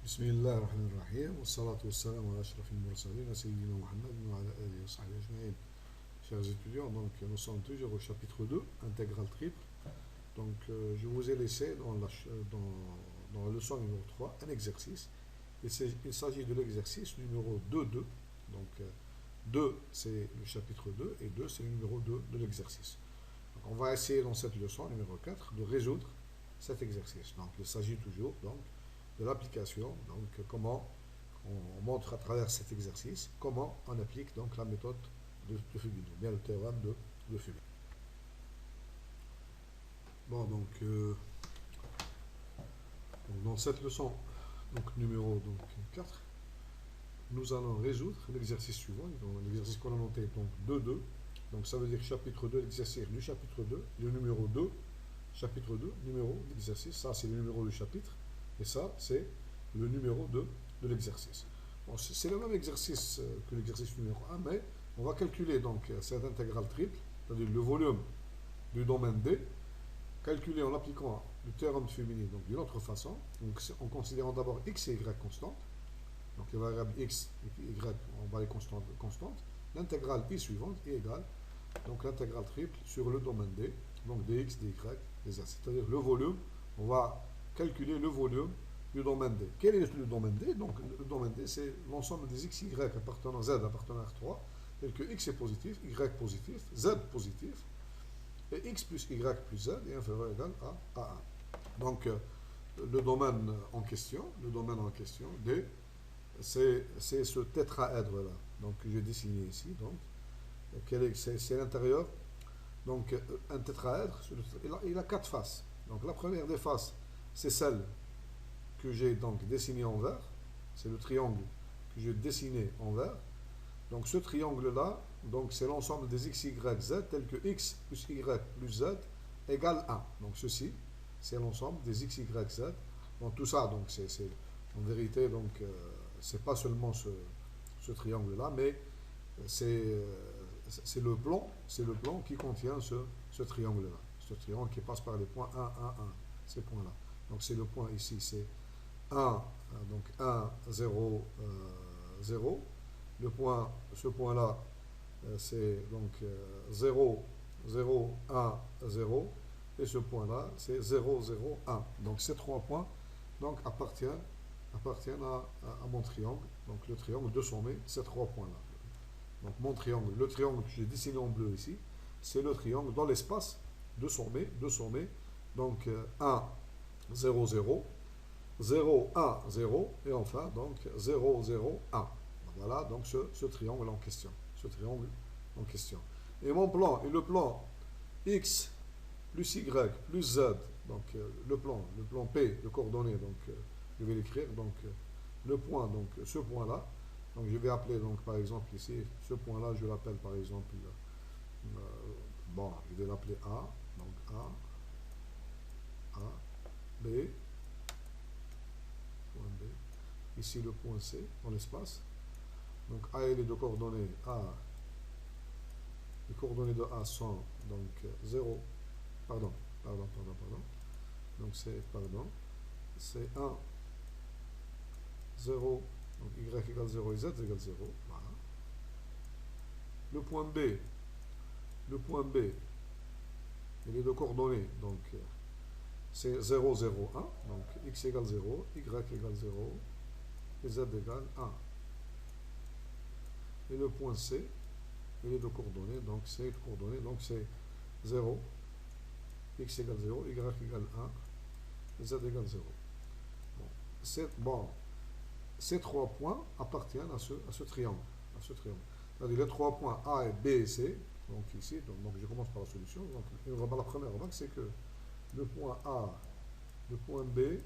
بسم الله الرحمن الرحيم والصلاة والسلام على أشرف المرسلين سيدنا محمد وعلى آله وصحبه أجمعين. Chers étudiants, donc nous sommes toujours au chapitre 2, intégrale triple. Donc je vous ai laissé dans la leçon numéro 3 un exercice. Il s'agit de l'exercice numéro 2.2. Donc 2 c'est le chapitre 2 et 2 c'est le numéro 2 de l'exercice. Donc, on va essayer dans cette leçon numéro 4 de résoudre cet exercice. Donc il s'agit toujours donc de l'application, donc comment on montre à travers cet exercice comment on applique donc la méthode de Fubini, ou bien le théorème de Fubini. Bon, donc dans cette leçon donc numéro 4, nous allons résoudre l'exercice suivant, l'exercice qu'on a noté donc 2.2. Donc ça veut dire chapitre 2, l'exercice du chapitre 2, le numéro 2, chapitre 2, numéro d'exercice, ça c'est le numéro du chapitre. Et ça, c'est le numéro 2 de l'exercice. Bon, c'est le même exercice que l'exercice numéro 1, mais on va calculer donc cette intégrale triple, c'est-à-dire le volume du domaine D, calculé en appliquant le théorème de Fubini donc d'une autre façon, donc en considérant d'abord x et y constantes. Donc les variables x et y, on va les constantes. L'intégrale i suivante est égale, donc l'intégrale triple sur le domaine D, donc dx, dy, dz. C'est-à-dire le volume, on va calculer le volume du domaine D. Quel est le domaine D? Donc le domaine D, c'est l'ensemble des x, y appartenant z appartenant à R3, tel que x est positif, y positif, z positif, et x plus y plus z est inférieur ou égal à 1. Donc le domaine en question, D, c'est ce tétraèdre-là, donc que j'ai dessiné ici. Donc c'est l'intérieur. Donc un tétraèdre, il a 4 faces. Donc la première des faces, c'est celle que j'ai donc dessinée en vert. C'est le triangle que j'ai dessiné en vert. Donc ce triangle-là, donc c'est l'ensemble des x, y, z, tel que x plus y plus z égale 1. Donc ceci, c'est l'ensemble des x, y, z. Donc tout ça, donc c'est en vérité, donc c'est pas seulement ce triangle-là, mais c'est le plan qui contient ce triangle-là. Ce triangle qui passe par les points 1, 1, 1. Ces points-là. Donc c'est le point ici, c'est 1, donc 1, 0, 0. Ce point-là, c'est donc 0, 0, 1, 0. Et ce point-là, c'est 0, 0, 1. Donc ces 3 points donc, appartiennent à mon triangle. Donc le triangle de sommet, ces 3 points-là. Donc mon triangle, le triangle que j'ai dessiné en bleu ici, c'est le triangle dans l'espace de sommet. Donc 1, 0, 0, 0, 1, 0, et enfin donc 0, 0, 1. Voilà donc ce triangle en question. Et mon plan, et le plan x plus y plus z, donc le plan P de coordonnées, donc je vais l'écrire, donc le point, donc ce point-là, donc je vais appeler donc par exemple ici, ce point-là, je l'appelle par exemple, je vais l'appeler A, donc A, B, point B, ici le point C dans l'espace. Donc A et les deux coordonnées A, les coordonnées de A sont donc 0, pardon, donc c'est 1, 0, donc y égale 0 et z égale 0, voilà. Le point B, et les deux coordonnées, donc c'est 0, 0, 1, donc x égale 0, y égale 0, et z égale 1. Et le point C, et les deux coordonnées, donc c'est 0, x égale 0, y égale 1, et z égale 0. Ces 3 points appartiennent à ce triangle. C'est-à-dire les 3 points A et B et C, donc ici, donc je commence par la solution. Donc, la première remarque, c'est que le point A, le point B,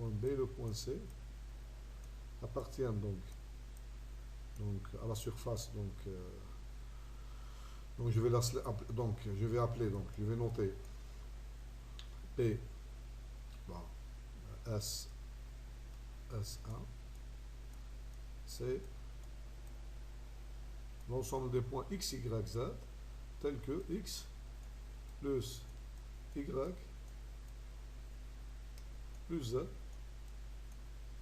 le point C appartiennent donc à la surface. Donc je vais noter P, S, S1, c'est l'ensemble des points x, y, z, tels que x plus y plus Z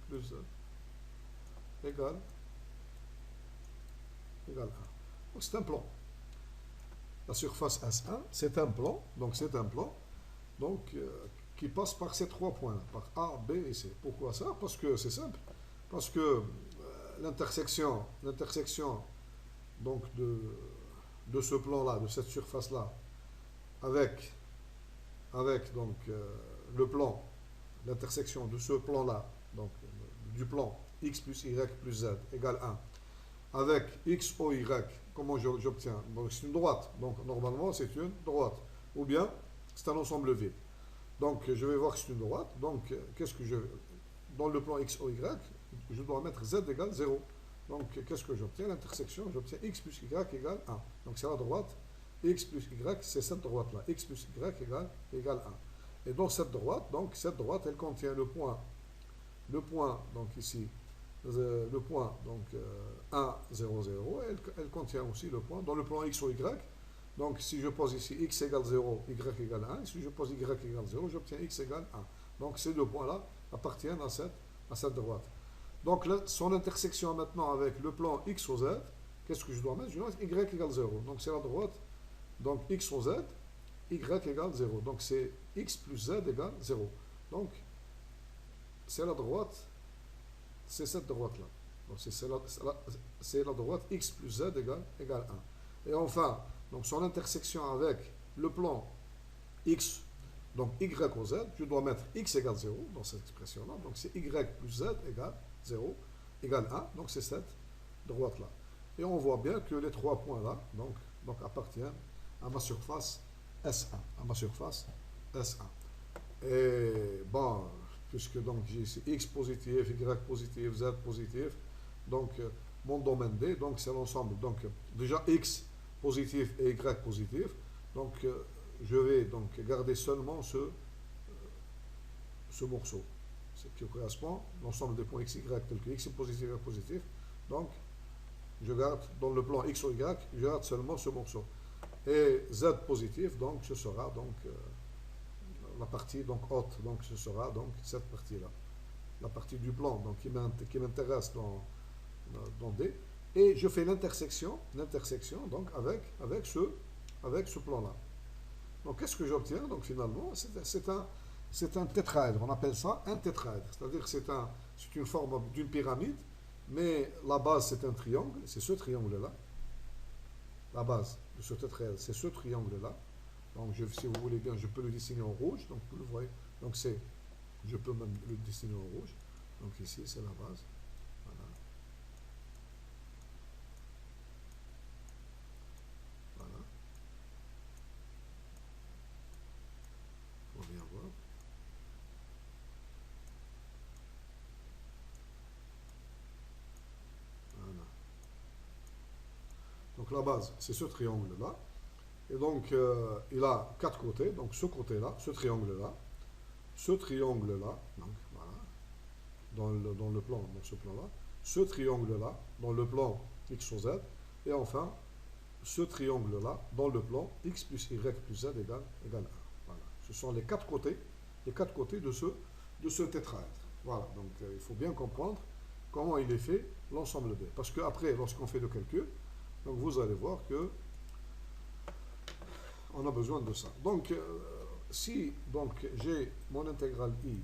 plus Z égale 1. Donc c'est un plan. La surface S1, c'est un plan, donc c'est un plan, donc qui passe par ces 3 points, par A, B et C. Pourquoi ça? Parce que c'est simple. Parce que l'intersection donc de ce plan-là, de cette surface-là, avec donc le plan, l'intersection de ce plan-là, donc du plan x plus y plus z égale 1, avec x o y, comment j'obtiens? Donc c'est une droite, donc normalement c'est une droite, ou bien c'est un ensemble vide. Donc je vais voir que c'est une droite, donc qu'est-ce que je... Dans le plan x o y, je dois mettre z égale 0. Donc qu'est-ce que j'obtiens? L'intersection, j'obtiens x plus y égale 1. Donc c'est la droite, x plus y, c'est cette droite-là, x plus y égale 1. Et dans cette droite, elle contient le point, donc ici, le point, donc 1, 0, 0, elle contient aussi le point dans le plan x ou y. Donc si je pose ici x égale 0, y égale 1, si je pose y égale 0, j'obtiens x égale 1. Donc ces deux points-là appartiennent à cette droite. Donc là, son intersection maintenant avec le plan x ou z, qu'est-ce que je dois mettre? Je dois mettre y égale 0. Donc c'est la droite, donc x ou z, y égale 0. Donc c'est x plus z égale 0. Donc c'est la droite, c'est cette droite-là. Donc c'est la droite x plus z égale 1. Et enfin, donc son intersection avec le plan x, donc y ou z, je dois mettre x égale 0 dans cette expression-là. Donc c'est y plus z égale 0 égale 1. Donc c'est cette droite-là. Et on voit bien que les 3 points-là donc appartiennent à ma surface S1. À ma surface S1. Et bon, puisque donc j'ai ici x positif, y positif, z positif, donc mon domaine D, donc c'est l'ensemble. Donc déjà x positif et y positif. Donc je vais donc garder seulement ce morceau. Ce qui correspond à l'ensemble des points x, y, tel que x est positif, y positif. Donc je garde dans le plan x ou y, je garde seulement ce morceau. Et z positif, donc ce sera donc la partie donc haute, donc ce sera donc cette partie-là, la partie du plan donc qui m'intéresse dans D, et je fais l'intersection donc avec ce plan-là. Donc qu'est-ce que j'obtiens? Donc finalement c'est un tétraèdre, on appelle ça un tétraèdre, c'est-à-dire que c'est une forme d'une pyramide, mais la base c'est un triangle, c'est ce triangle-là, la base de ce tétraèdre c'est ce triangle-là. Donc, si vous voulez bien, je peux le dessiner en rouge. Donc, vous le voyez. Donc, je peux même le dessiner en rouge. Donc, ici, c'est la base. Voilà. Voilà. On va bien voir. Voilà. Donc, la base, c'est ce triangle-là. Et donc, il a 4 côtés. Donc, ce côté-là, ce triangle-là, donc voilà, dans le plan, dans ce plan-là, ce triangle-là, dans le plan x ou z, et enfin, ce triangle-là, dans le plan x plus y plus z égale 1. Voilà. Ce sont les 4 côtés de ce tétraèdre. Voilà, donc il faut bien comprendre comment il est fait l'ensemble D. Parce qu'après, lorsqu'on fait le calcul, donc vous allez voir que on a besoin de ça. Donc, si donc j'ai mon intégrale I,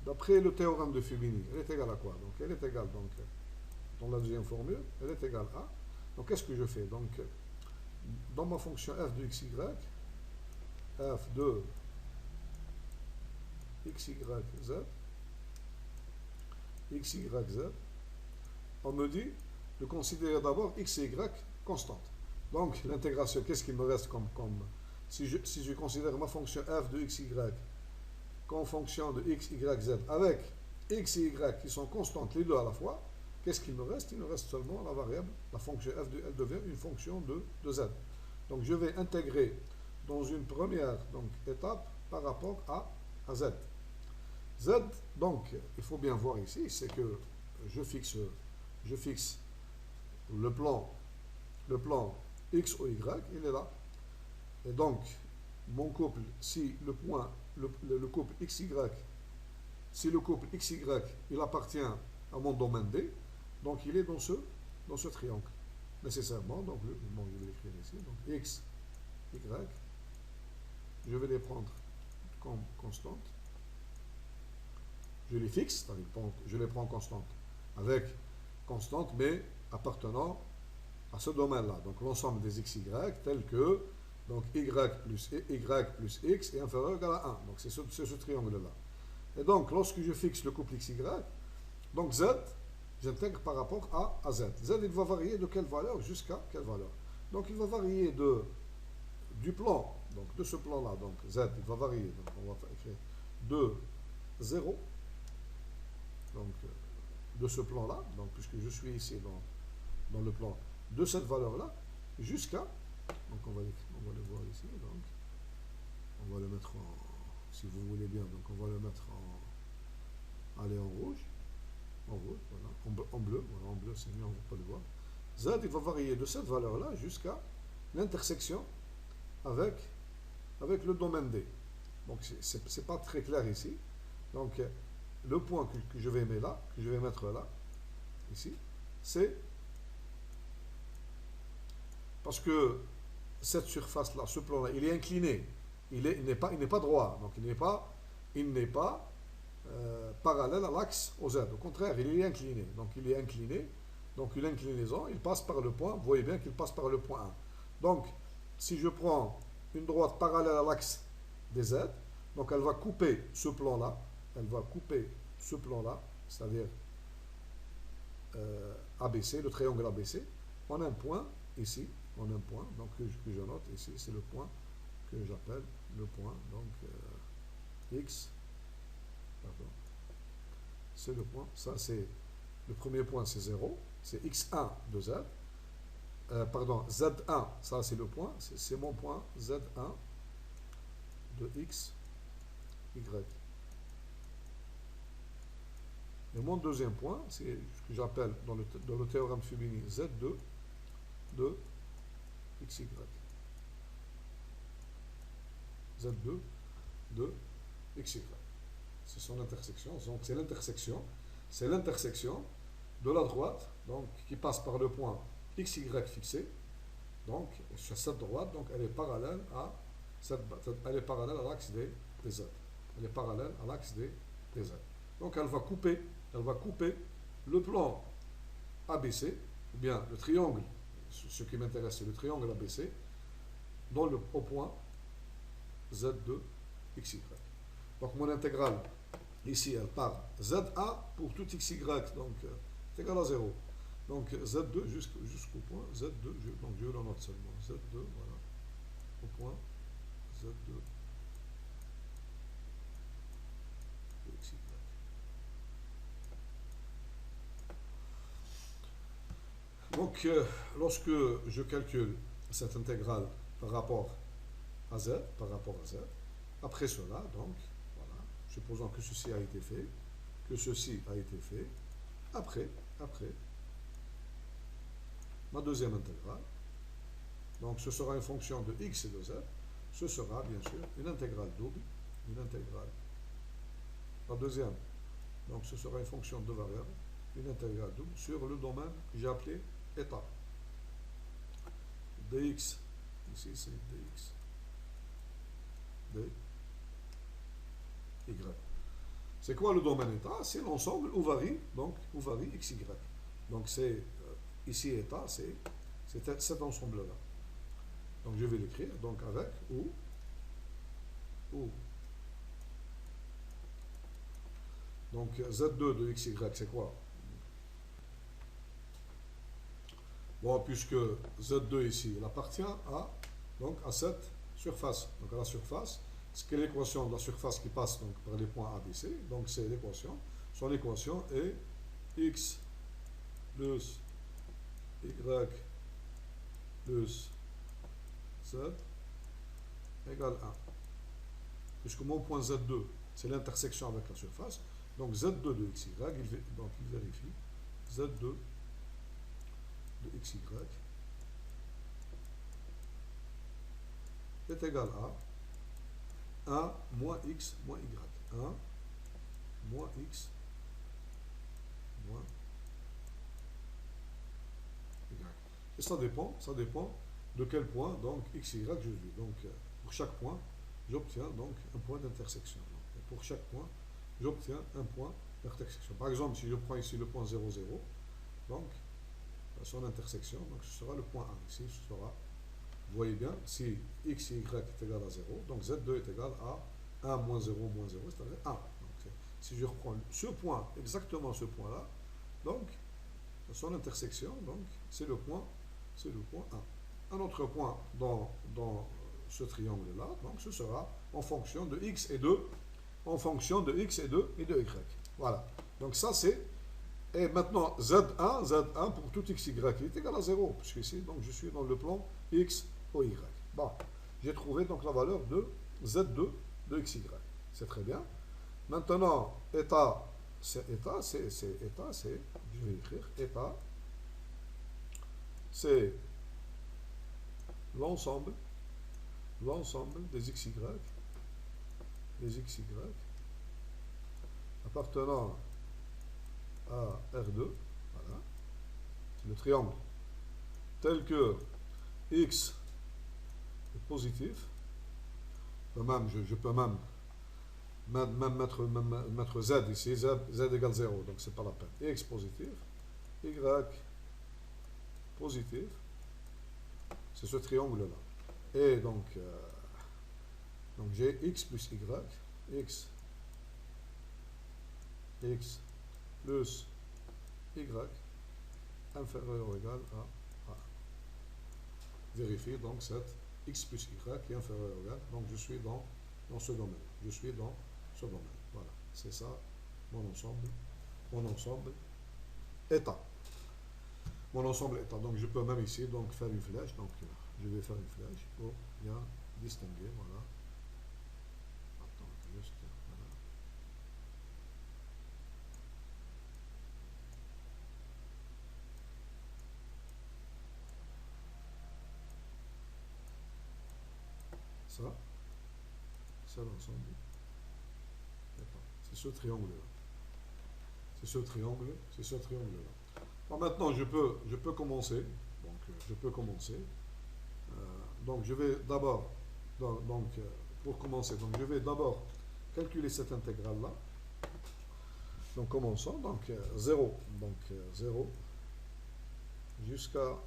d'après le théorème de Fibini, elle est égale à quoi? Donc, elle est égale, donc, dans la deuxième formule, elle est égale à. Donc, qu'est-ce que je fais? Donc, dans ma fonction f de xy, f de xy z, on me dit de considérer d'abord x et y constante. Donc l'intégration, qu'est-ce qu'il me reste comme si je considère ma fonction f de x, y comme fonction de x, y, z avec x et y qui sont constantes les deux à la fois, qu'est-ce qu'il me reste? Il me reste seulement la variable, la fonction f elle devient une fonction de z. Donc je vais intégrer dans une première étape par rapport à z. Z, donc il faut bien voir ici, c'est que je fixe le plan x ou y, il est là. Et donc, mon couple, si le point, le couple XY, si le couple XY, il appartient à mon domaine D, donc il est dans ce triangle. Nécessairement, donc bon, je vais l'écrire ici, donc X, Y, je vais les prendre comme constantes. Je les fixe, c'est-à-dire je les prends constantes, avec constante, mais appartenant à ce domaine-là. Donc l'ensemble des XY tel que donc y plus x est inférieur ou égal à 1. Donc c'est ce triangle-là. Et donc lorsque je fixe le couple XY, donc Z, j'intègre par rapport à Z. Z, il va varier de quelle valeur jusqu'à quelle valeur. Donc il va varier du plan, donc de ce plan-là, donc Z, il va varier. Donc on va écrire de 0, donc de ce plan-là, donc puisque je suis ici dans le plan de cette valeur-là, jusqu'à, donc on va le voir ici, donc on va le mettre en, si vous voulez bien, donc on va le mettre allez, en rouge, voilà, en bleu, voilà, en bleu c'est mieux, on ne va pas le voir. Z, il va varier de cette valeur-là jusqu'à l'intersection avec le domaine D. Donc c'est pas très clair ici. Donc le point que je vais mettre là, ici, c'est parce que cette surface-là, ce plan-là, il est incliné. Il n'est pas droit. Donc il n'est pas parallèle à l'axe OZ. Au contraire, il est incliné. Donc il est incliné. Donc une inclinaison, il passe par le point. Vous voyez bien qu'il passe par le point 1. Donc si je prends une droite parallèle à l'axe des Z, donc elle va couper ce plan-là. Elle va couper ce plan-là, c'est-à-dire ABC, le triangle ABC, en un point ici, en un point, donc que je note ici, c'est le point que j'appelle le point, donc X, pardon, c'est le point, ça c'est, le premier point c'est 0, c'est X1 de Z, pardon, Z1, ça c'est le point, c'est mon point Z1 de X, Y. Et mon deuxième point, c'est ce que j'appelle dans le théorème Fubini Z2 de XY. Z2 de XY. C'est son intersection. Donc c'est l'intersection. C'est l'intersection de la droite, donc qui passe par le point XY fixé. Donc sur cette droite, donc elle est parallèle à l'axe des Z. Elle est parallèle à l'axe des Z. Donc elle va couper le plan ABC, ou bien le triangle, ce qui m'intéresse c'est le triangle ABC, au point Z2 XY. Donc mon intégrale, ici elle part ZA pour tout XY, donc c'est égal à 0. Donc Z2 jusqu'au point Z2, donc je le note seulement, Z2, voilà, au point Z2 XY. Donc, lorsque je calcule cette intégrale par rapport à Z, après cela, donc, voilà, supposons que ceci a été fait, après, ma deuxième intégrale, donc ce sera une fonction de x et de z, ce sera bien sûr une intégrale double, la deuxième, donc ce sera une fonction de variable, une intégrale double sur le domaine que j'ai appelé état. dx, ici c'est dx, dy. C'est quoi le domaine état? C'est l'ensemble où varie xy. Donc c'est ici état, c'est cet ensemble-là. Donc je vais l'écrire donc avec ou donc z2 de xy c'est quoi? Bon, puisque Z2 ici, il appartient à cette surface. Donc à la surface, ce qu'est l'équation de la surface qui passe donc, par les points ABC. Donc c'est l'équation. Son équation est x plus y plus z égale 1. Puisque mon point Z2, c'est l'intersection avec la surface. Donc Z2 de xy, donc il vérifie Z2 de xy est égal à 1 moins x moins y. 1 moins x moins y. Et ça dépend de quel point, donc x, y, je suis. Donc, pour chaque point, j'obtiens donc un point d'intersection. Pour chaque point, j'obtiens un point d'intersection. Par exemple, si je prends ici le point 0, 0, donc son intersection, donc ce sera le point 1. Ici, ce sera, vous voyez bien, si x et y est égal à 0, donc z2 est égal à 1 moins 0 moins 0, c'est-à-dire 1. Donc, si je reprends ce point, exactement ce point-là, donc son intersection, donc c'est le point 1. Un autre point dans ce triangle-là, donc ce sera en fonction de x et de y. Voilà. Donc ça c'est. Et maintenant Z1 pour tout x, y est égal à 0, puisque ici, donc je suis dans le plan x ou y. Bon, j'ai trouvé donc la valeur de Z2 de x, y. C'est très bien. Maintenant, état, je vais écrire, état, c'est l'ensemble des x, y appartenant à R2, voilà, c'est le triangle, tel que x est positif, je peux même mettre z ici, z égale 0, donc c'est pas la peine. X positif, y positif, c'est ce triangle-là. Et donc j'ai x plus y, x plus y inférieur ou égal à 1. Vérifier donc cette x plus y qui est inférieur ou égal. Donc je suis dans ce domaine. Je suis dans ce domaine. Voilà. C'est ça mon ensemble état. Mon ensemble état. Donc je peux même ici donc faire une flèche. Donc je vais faire une flèche pour bien distinguer. Voilà. Attends, juste. Voilà. Ça, c'est l'ensemble. C'est ce triangle-là. C'est ce triangle-là. Bon, maintenant, je peux commencer. Donc, je peux commencer. Donc, je vais d'abord, pour commencer, donc je vais d'abord calculer cette intégrale-là. Donc, commençons. Donc, 0. Donc, 0 jusqu'au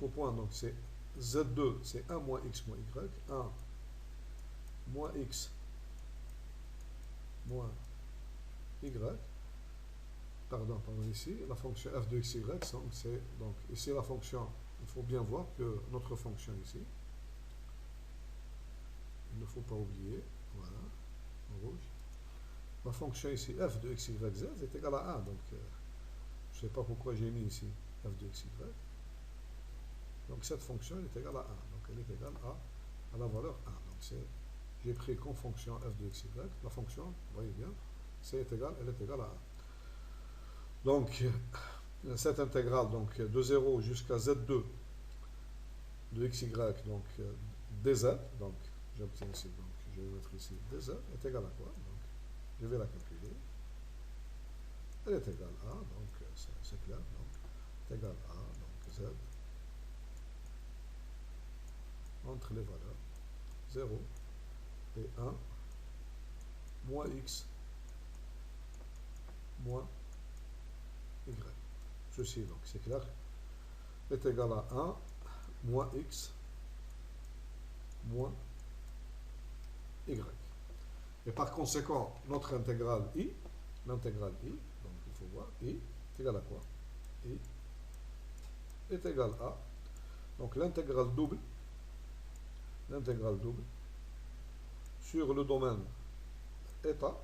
point. Donc, c'est Z2, c'est 1 moins x moins y. 1 moins x moins y. Pardon, ici, la fonction f de x, y, c'est donc ici la fonction, il faut bien voir que notre fonction ici, il ne faut pas oublier, voilà, en rouge, la fonction ici, f de x, y, z est égale à 1, donc je ne sais pas pourquoi j'ai mis ici f de x, y, donc cette fonction elle est égale à 1, donc elle est égale à la valeur 1, donc j'ai pris comme fonction f de x, y, la fonction, vous voyez bien, elle est égale à 1. Donc, cette intégrale donc, de 0 jusqu'à z2 de xy, donc dz, donc j'obtiens ici, donc je vais mettre ici dz, est égale à quoi? Donc, je vais la calculer. Elle est égale à, donc c'est clair, donc est égale à, donc z, entre les valeurs 0 et 1, moins x, moins y. Ceci, donc, c'est clair, est égal à 1 moins x moins y. Et par conséquent, notre intégrale i, donc il faut voir, i est égal à quoi? I est égal à, donc l'intégrale double sur le domaine état.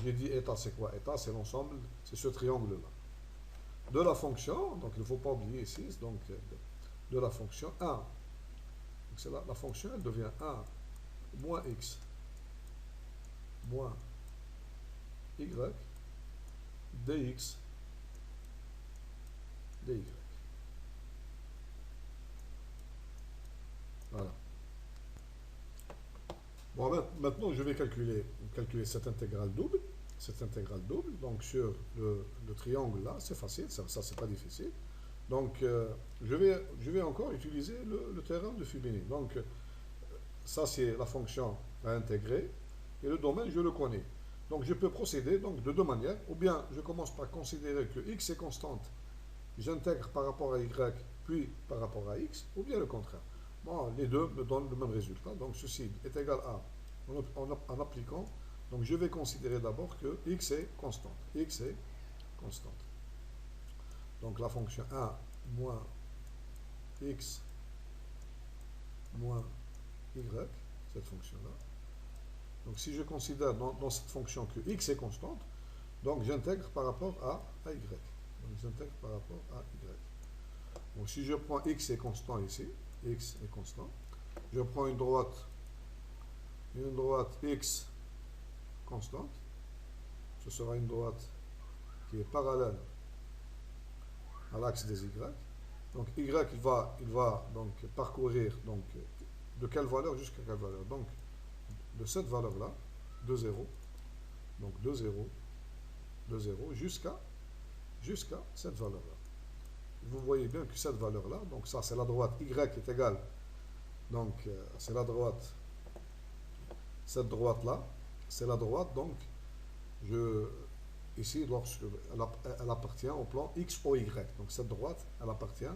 J'ai dit état, c'est quoi? État, c'est l'ensemble, c'est ce triangle-là. De la fonction, donc il ne faut pas oublier ici, donc de la fonction 1. Donc c'est la fonction, elle devient 1 moins x moins y dx dy. Voilà. Bon, maintenant, je vais calculer cette intégrale double. Cette intégrale double, donc sur le triangle là, c'est facile, ça c'est pas difficile. Donc, je vais encore utiliser le théorème de Fubini. Donc, ça, c'est la fonction à intégrer. Et le domaine, je le connais. Donc, je peux procéder donc, de deux manières. Ou bien, je commence par considérer que x est constante. J'intègre par rapport à y, puis par rapport à x. Ou bien le contraire. Bon, les deux me donnent le même résultat. Donc, ceci est égal à, en appliquant, donc je vais considérer d'abord que x est constante. X est constante. Donc, la fonction 1 moins x moins y, cette fonction-là. Donc si je considère dans cette fonction que x est constante, donc j'intègre par rapport à y. Donc j'intègre par rapport à y. Donc si je prends x est constant ici, x est constant, je prends une droite x constante, ce sera une droite qui est parallèle à l'axe des y. Donc y il va donc parcourir donc de quelle valeur jusqu'à quelle valeur. Donc de cette valeur-là, de 0, donc de 0, jusqu'à cette valeur-là. Vous voyez bien que cette valeur-là, donc ça c'est la droite y est égale, donc c'est la droite, cette droite-là, c'est la droite, donc ici, elle appartient au plan x ou y. Donc cette droite, elle appartient,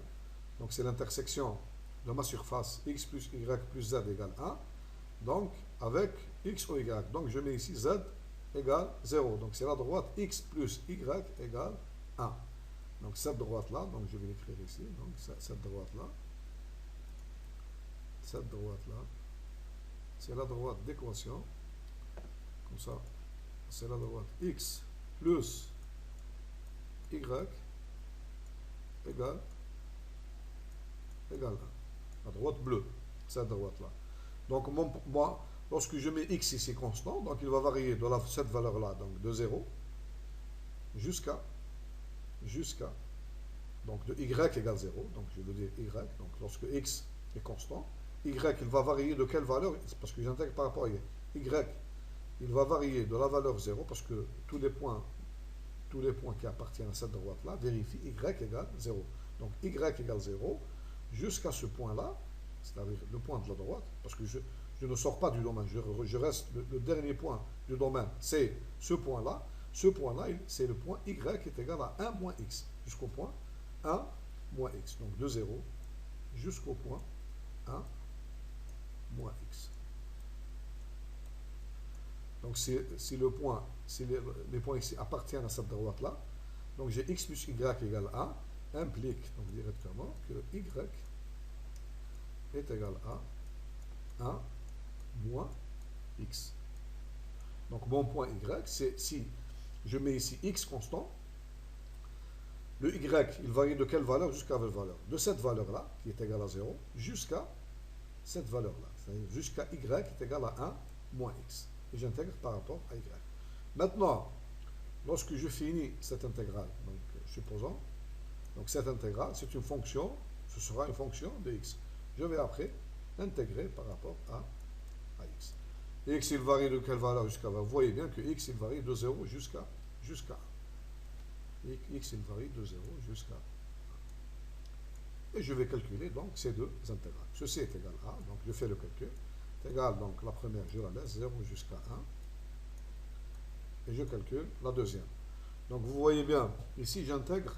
donc c'est l'intersection de ma surface x plus y plus z égale 1. Donc, avec x ou y. Donc, je mets ici z égale 0. Donc, c'est la droite x plus y égale 1. Donc, cette droite-là, donc je vais l'écrire ici. Donc, cette droite-là, c'est la droite d'équation. Comme ça, c'est la droite x plus y égale 1. La droite bleue, cette droite-là. Donc, moi, lorsque je mets x ici constant, donc il va varier de cette valeur-là, donc de 0, jusqu'à, donc de y égale 0, donc je veux dire y, donc lorsque x est constant, y, il va varier de quelle valeur, parce que j'intègre par rapport à y, il va varier de la valeur 0, parce que tous les points qui appartiennent à cette droite-là vérifient y égale 0. Donc y égale 0, jusqu'à ce point-là, c'est-à-dire le point de la droite, parce que je ne sors pas du domaine, je reste, le dernier point du domaine, c'est ce point-là. Ce point-là, c'est le point y est égal à 1 moins x, jusqu'au point 1 moins x. Donc de 0 jusqu'au point 1 moins x. Donc si les points ici appartiennent à cette droite-là, donc j'ai x plus y égale 1, implique donc directement que y est égal à 1 moins x. Donc mon point y, c'est si je mets ici x constant, le y, il varie de quelle valeur jusqu'à quelle valeur? De cette valeur-là, qui est égale à 0, jusqu'à cette valeur-là. C'est-à-dire jusqu'à y est égal à 1 moins x. Et j'intègre par rapport à y. Maintenant, lorsque je finis cette intégrale, donc supposons, donc cette intégrale, c'est une fonction, ce sera une fonction de x. Je vais après intégrer par rapport à x. X, il varie de quelle valeur jusqu'à 1? Vous voyez bien que x, il varie de 0 jusqu'à 1. X, il varie de 0 jusqu'à 1. Et je vais calculer donc ces deux intégrales. Ceci est égal à, donc je fais le calcul. C'est égal, donc la première, je la laisse, 0 jusqu'à 1. Et je calcule la deuxième. Donc vous voyez bien, ici j'intègre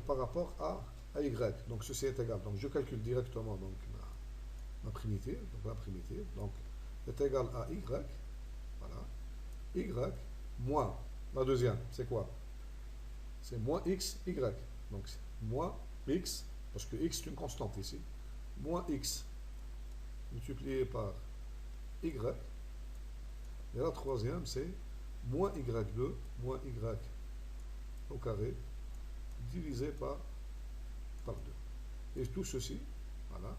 par rapport à y. Donc ceci est égal. Donc je calcule directement donc, ma primitive. Donc la primitive donc, est égale à y. Voilà. Y moins la deuxième, c'est quoi? C'est moins x, y. Donc moins x, parce que x est une constante ici. Moins x multiplié par y. Et la troisième, c'est moins y2, moins y au carré, divisé par 2. Et tout ceci, voilà,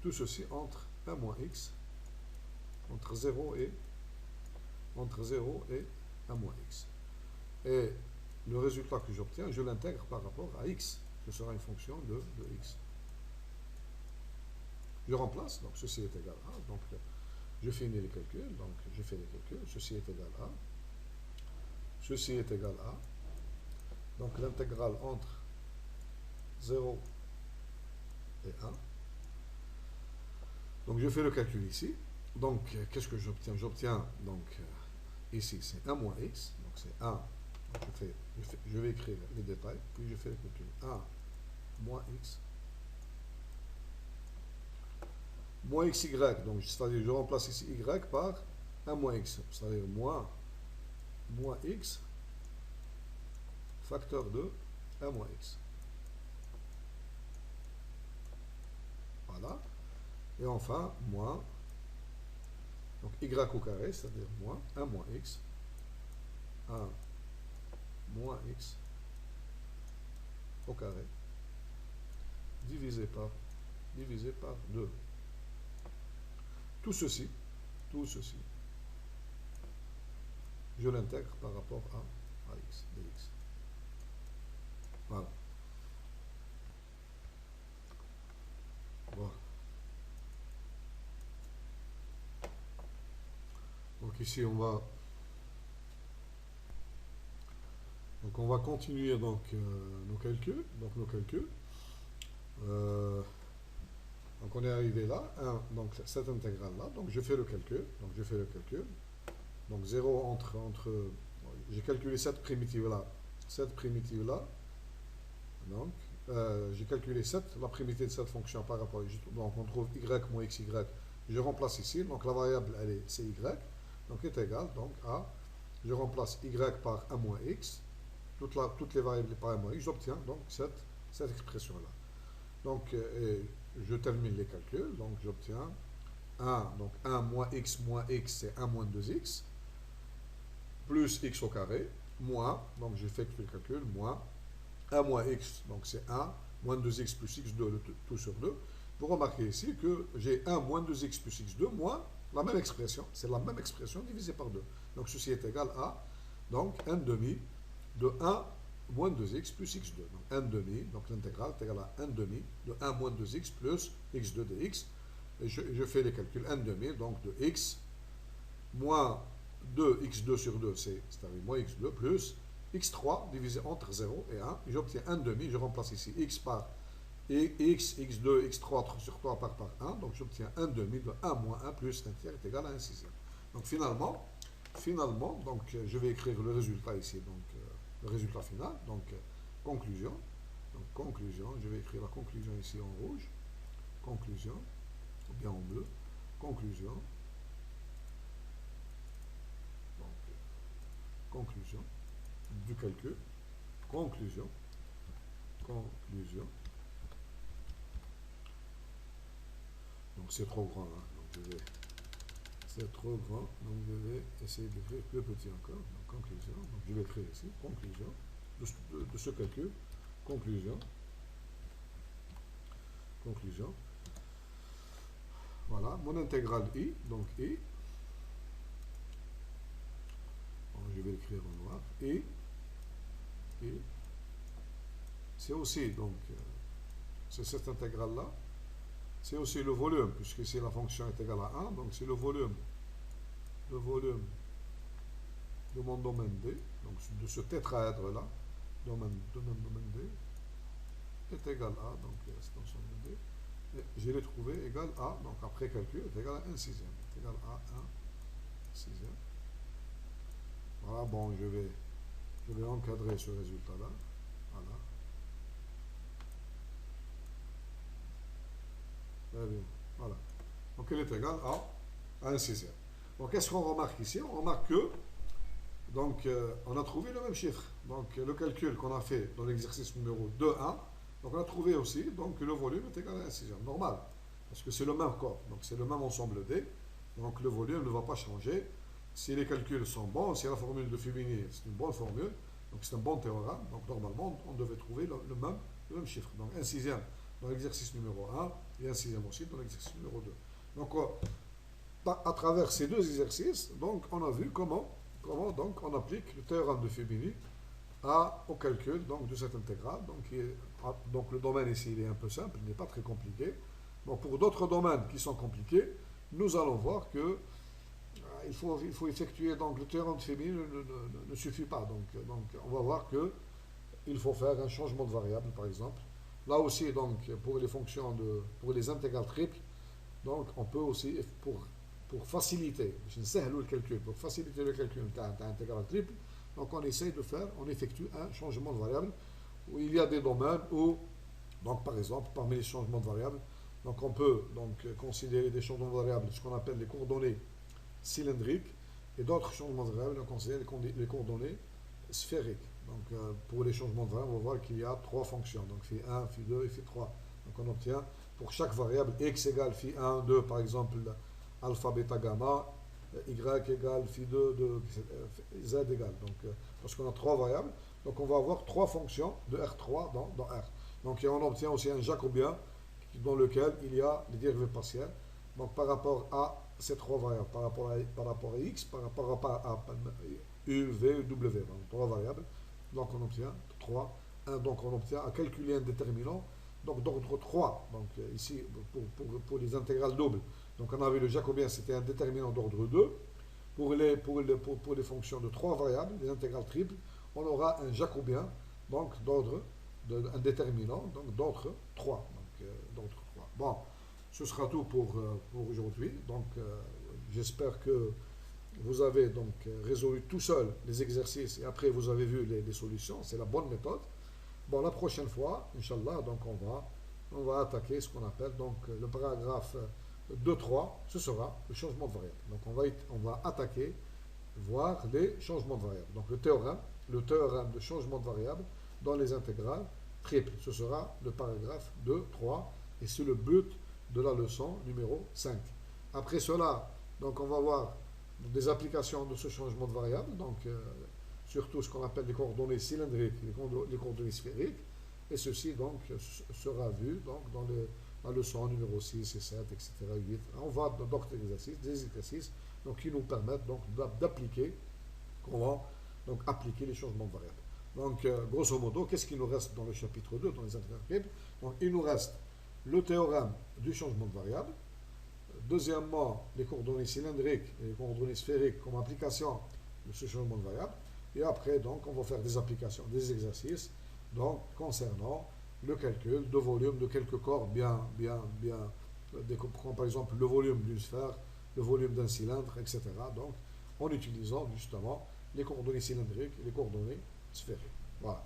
tout ceci entre 1 moins x, entre 0 et 1 moins x. Et le résultat que j'obtiens, je l'intègre par rapport à x. Ce sera une fonction de x. Je remplace, donc ceci est égal à 1. Donc Je finis les calculs, donc je fais les calculs. Ceci est égal à. Ceci est égal à. Donc l'intégrale entre 0 et 1. Donc je fais le calcul ici. Donc qu'est-ce que j'obtiens? J'obtiens donc ici c'est 1 moins x. Donc c'est 1. Donc je vais écrire les détails. Puis je fais le calcul. 1 moins x. Moins xy. Donc c'est-à-dire je remplace ici y par 1 moins x. C'est-à-dire moins x facteur de 1 moins x. Voilà. Et enfin, moins, donc y au carré, c'est-à-dire moins 1 moins x, 1 moins x au carré, divisé par 2. Tout ceci, je l'intègre par rapport à x, dx. Voilà. Voilà. Donc ici on va continuer donc nos calculs. Donc on est arrivé là, donc cette intégrale là. Donc je fais le calcul. Donc 0 j'ai calculé cette primitive là. Donc j'ai calculé la primitive de cette fonction par rapport à. Donc on trouve y moins xy. Je remplace ici. Donc la variable c'est y. Donc est égal donc à. Je remplace y par 1 moins x. Toutes les variables par 1 moins x. J'obtiens donc cette expression là. Donc je termine les calculs. Donc j'obtiens 1. Donc 1 moins x c'est 1 moins 2x. Plus x au carré. Moins. Donc j'effectue le calcul. Moins 1 moins x, donc c'est 1, moins 2x plus x2, tout sur 2. Vous remarquez ici que j'ai 1 moins 2x plus x2, moins la même expression, c'est la même expression divisée par 2. Donc ceci est égal à, donc 1 demi de 1 moins 2x plus x2. Donc 1 demi, donc l'intégrale est égale à 1 demi de 1 moins 2x plus x2 dx. Et je fais les calculs 1 demi, donc de x moins 2x2 sur 2, c'est-à-dire moins x2 plus x3 divisé entre 0 et 1, j'obtiens 1 demi, je remplace ici x par x, x2, x3 sur 3 par 1, donc j'obtiens 1 demi de 1 moins 1 plus 1 tiers est égal à 1 sixième. Donc finalement, donc, je vais écrire le résultat ici, donc le résultat final, donc conclusion, je vais écrire la conclusion ici en rouge, conclusion, ou bien en bleu, conclusion, donc conclusion du calcul, conclusion, donc c'est trop grand, hein, c'est trop grand, donc je vais essayer d'écrire plus petit encore, donc conclusion, donc je vais écrire ici, conclusion, de ce calcul, conclusion, voilà, mon intégrale i, donc i, bon, je vais l'écrire en noir, i, c'est aussi, donc, c'est cette intégrale-là, c'est aussi le volume, puisque ici la fonction est égale à 1, donc c'est le volume de mon domaine D, donc de ce tétraèdre-là, domaine D, est égal à, donc l'extension de D, et je l'ai trouvé égal à, donc après calcul, est égal à 1 sixième, est égal à 1 sixième. Voilà, bon, je vais encadrer ce résultat-là, voilà. Très bien, voilà. Donc elle est égale à 1 sixième. Donc qu'est-ce qu'on remarque ici? On remarque que, donc on a trouvé le même chiffre. Donc le calcul qu'on a fait dans l'exercice numéro 2.1, donc on a trouvé aussi donc, que le volume est égal à 1 sixième. Normal, parce que c'est le même corps, donc c'est le même ensemble D, donc le volume ne va pas changer. Si les calculs sont bons, si la formule de Fibini c'est une bonne formule, donc c'est un bon théorème, donc normalement on devait trouver le même chiffre. Donc 1 sixième dans l'exercice numéro 1 et 1 sixième aussi dans l'exercice numéro 2. Donc à travers ces deux exercices, donc on a vu comment donc on applique le théorème de Fibini au calcul donc, de cette intégrale. Donc le domaine ici il est un peu simple, il n'est pas très compliqué. Bon, pour d'autres domaines qui sont compliqués, nous allons voir que il faut effectuer, donc le théorème de Fermi ne suffit pas. Donc, on va voir que il faut faire un changement de variable, par exemple. Là aussi, donc, pour les fonctions pour les intégrales triples, donc, on peut aussi, pour faciliter, pour faciliter le calcul d'un intégral triple, donc on essaye de faire, on effectue un changement de variable où il y a des domaines où, donc par exemple, parmi les changements de variables, donc on peut donc considérer des changements de variables, ce qu'on appelle les coordonnées cylindriques, et d'autres changements de variables, on considère les coordonnées sphériques. Donc pour les changements de variables, on va voir qu'il y a trois fonctions, donc phi1, phi2 et phi3. Donc on obtient pour chaque variable x égale phi1, 2 par exemple, alpha, bêta, gamma, y égale phi2, z égale. Donc parce qu'on a trois variables, donc on va avoir trois fonctions de R3 dans R. Donc et on obtient aussi un jacobien dans lequel il y a les dérivées partielles. Donc par rapport à ces trois variables, par rapport à x, par rapport à u, v, w, donc trois variables. Donc on obtient 3. Donc on obtient à calculer un déterminant donc d'ordre 3. Donc ici, pour les intégrales doubles, donc on avait le jacobien, c'était un déterminant d'ordre 2. Pour les fonctions de 3 variables, les intégrales triples, on aura un jacobien, donc un déterminant donc d'ordre 3. Donc, d'ordre 3. Bon, ce sera tout pour aujourd'hui. Donc j'espère que vous avez donc résolu tout seul les exercices et après vous avez vu les solutions. C'est la bonne méthode. Bon, la prochaine fois, Inch'Allah, donc on va attaquer ce qu'on appelle donc le paragraphe 2.3, ce sera le changement de variable. Donc on va attaquer, voir les changements de variable. Donc le théorème de changement de variable dans les intégrales triples. Ce sera le paragraphe 2.3 et c'est le but de la leçon numéro 5. Après cela, donc on va voir des applications de ce changement de variable. Donc surtout ce qu'on appelle les coordonnées cylindriques, les coordonnées sphériques, et ceci donc sera vu donc, dans la leçon numéro 6 et 7, etc. 8. On va dans d'autres exercices, des exercices donc, qui nous permettent donc d'appliquer, comment donc appliquer les changements de variables. Donc grosso modo, qu'est-ce qui nous reste dans le chapitre 2, dans les intégrales? Donc il nous reste le théorème du changement de variable. Deuxièmement, les coordonnées cylindriques et les coordonnées sphériques comme application de ce changement de variable. Et après, donc, on va faire des applications, des exercices, donc, concernant le calcul de volume de quelques corps comme par exemple le volume d'une sphère, le volume d'un cylindre, etc. Donc, en utilisant justement les coordonnées cylindriques et les coordonnées sphériques. Voilà.